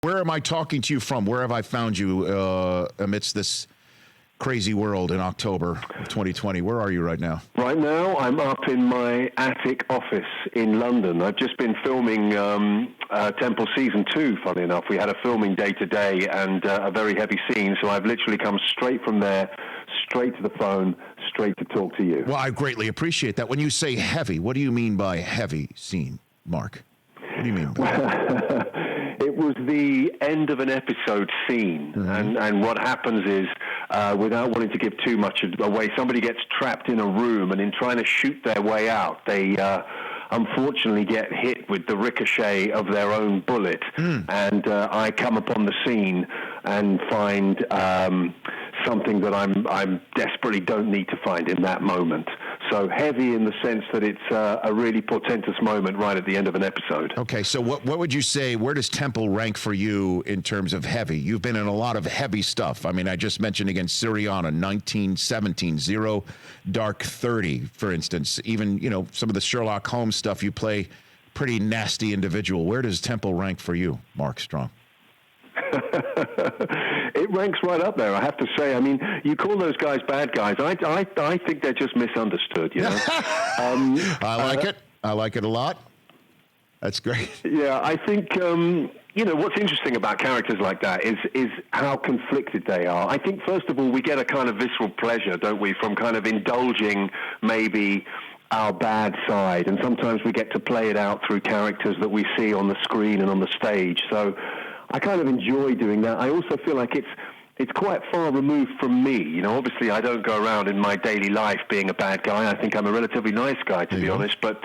Where am I talking to you from? Where have I found you amidst this crazy world in October of 2020? Where are you right now? Right now, I'm up in my attic office in London. I've just been filming Temple Season 2, funny enough. We had a filming day today and a very heavy scene, so I've literally come straight from there, straight to the phone, straight to talk to you. Well, I greatly appreciate that. When you say heavy, what do you mean by heavy scene, Mark? What do you mean by that? It was the end of an episode scene, and what happens is, without wanting to give too much away, somebody gets trapped in a room, and in trying to shoot their way out, they unfortunately get hit with the ricochet of their own bullet, and I come upon the scene and find something that I'm desperately don't need to find in that moment. So heavy in the sense that it's a really portentous moment right at the end of an episode. Okay, so what would you say, where does Temple rank for you in terms of heavy? You've been in a lot of heavy stuff. I mean, I just mentioned against Syriana, 1917, Zero Dark 30, for instance. Even, some of the Sherlock Holmes stuff, you play pretty nasty individual. Where does Temple rank for you, Mark Strong? It ranks right up there, I have to say. I mean, you call those guys bad guys. I think they're just misunderstood, I like it. I like it a lot. That's great. Yeah, I think, what's interesting about characters like that is how conflicted they are. I think, first of all, we get a kind of visceral pleasure, don't we, from kind of indulging maybe our bad side. And sometimes we get to play it out through characters that we see on the screen and on the stage. So I kind of enjoy doing that. I also feel like it's quite far removed from me. Obviously I don't go around in my daily life being a bad guy. I think I'm a relatively nice guy, to be honest. But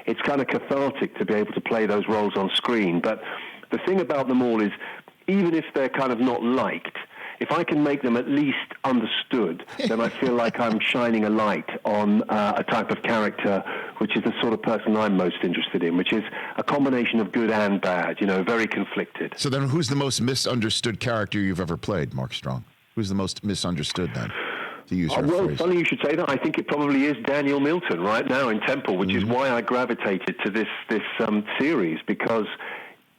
it's kind of cathartic to be able to play those roles on screen. But the thing about them all is, even if they're kind of not liked, if I can make them at least understood, then I feel like I'm shining a light on a type of character which is the sort of person I'm most interested in, which is a combination of good and bad, very conflicted. So then who's the most misunderstood character you've ever played, Mark Strong? Who's the most misunderstood then, to use your phrase? Funny you should say that. I think it probably is Daniel Milton right now in Temple, which is why I gravitated to this series, because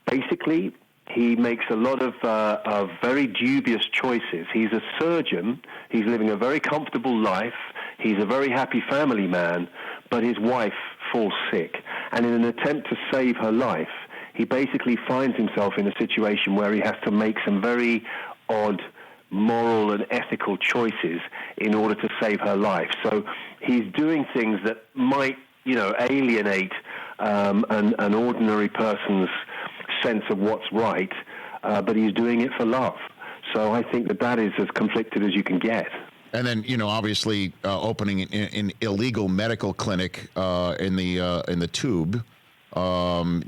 basically he makes a lot of very dubious choices. He's a surgeon. He's living a very comfortable life. He's a very happy family man, but his wife falls sick. And in an attempt to save her life, he basically finds himself in a situation where he has to make some very odd moral and ethical choices in order to save her life. So he's doing things that might, alienate an ordinary person's sense of what's right, but he's doing it for love. So I think that is as conflicted as you can get. And then, obviously, opening an illegal medical clinic in the Tube,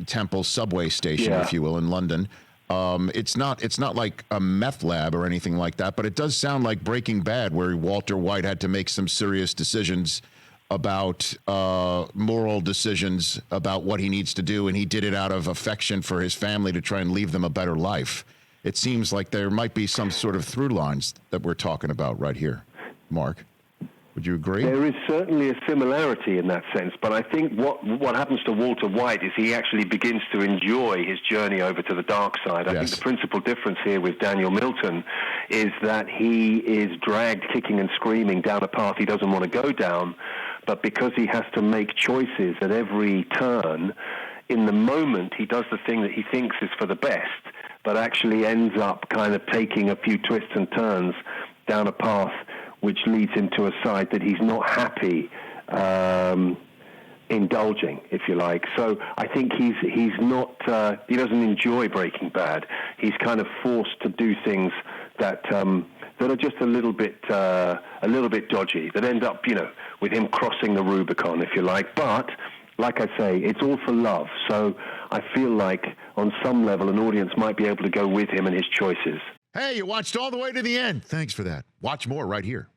Temple subway station, if you will, in London. It's not like a meth lab or anything like that, but it does sound like Breaking Bad, where Walter White had to make some serious decisions about moral decisions about what he needs to do, and he did it out of affection for his family to try and leave them a better life. It seems like there might be some sort of through lines that we're talking about right here. Mark, would you agree? There is certainly a similarity in that sense, but I think what happens to Walter White is he actually begins to enjoy his journey over to the dark side. I think the principal difference here with Daniel Milton is that he is dragged kicking and screaming down a path he doesn't want to go down, but because he has to make choices at every turn, in the moment he does the thing that he thinks is for the best, but actually ends up kind of taking a few twists and turns down a path which leads him to a side that he's not happy indulging, if you like. So I think he's not he doesn't enjoy Breaking Bad. He's kind of forced to do things that are just a little bit dodgy, that end up, with him crossing the Rubicon, if you like. But like I say, it's all for love. So I feel like on some level an audience might be able to go with him and his choices. Hey, you watched all the way to the end. Thanks for that. Watch more right here.